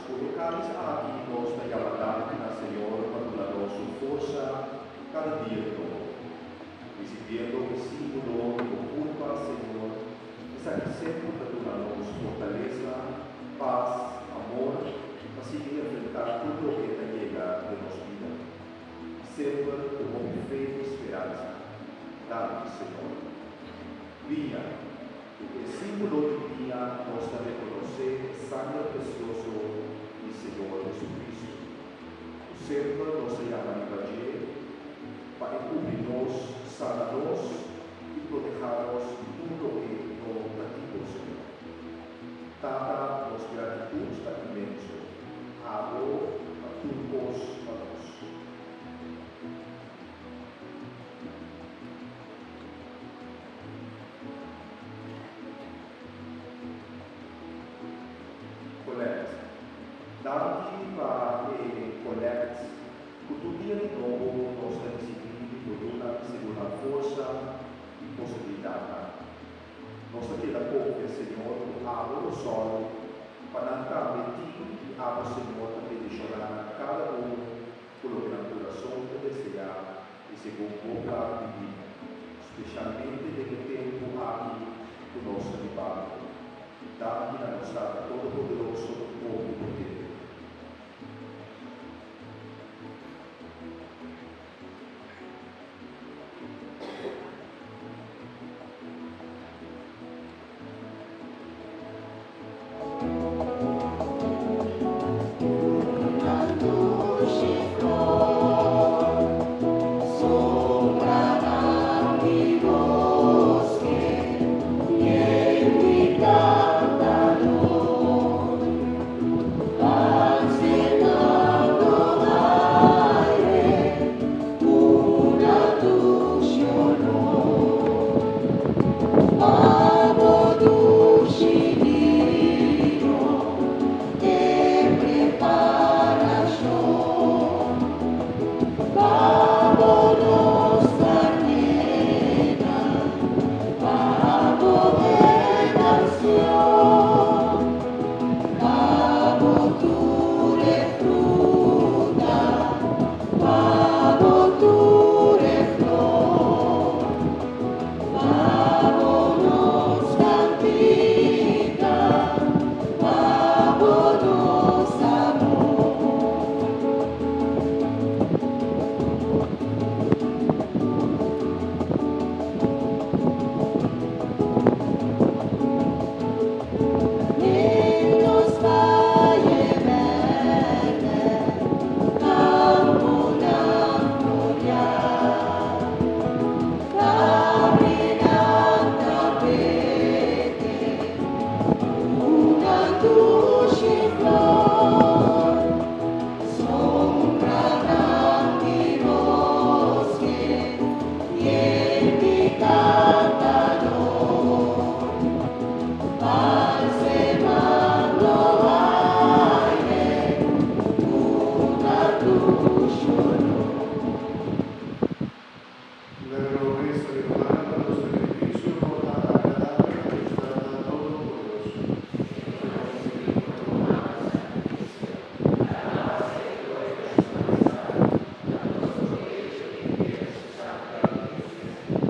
colocares aqui nós na Yabadá, na Senhor, para a nossa força, cada dia de novo. Recebendo o símbolo de culpa, Senhor, está aqui sempre para dar-nos fortaleza, paz, amor, para seguir enfrentar tudo o que está chegando em nossa vida. Sempre com fé e esperança. Dá-nos, Senhor. Vinha. O símbolo de dia nós também reconhecer o sangue precioso do Senhor Jesus Cristo. O servo nos chama a para encobrir-nos, sanar-nos e proteger-nos de tudo o que não pratica o Senhor. Tata nos gratidão está imenso. Abro a todos a nós. Dá-me para colete, todo dia de novo nós temos recebido toda segunda força e possibilidade. Nós temos a pouco, Senhor, abre o sol, para entrar em ti e abre o Senhor também de chorar cada pelo que na coração te desejar e segundo boca divina, especialmente nesse tempo aqui do nosso rival. Dá-me na nossa todo poderoso povo de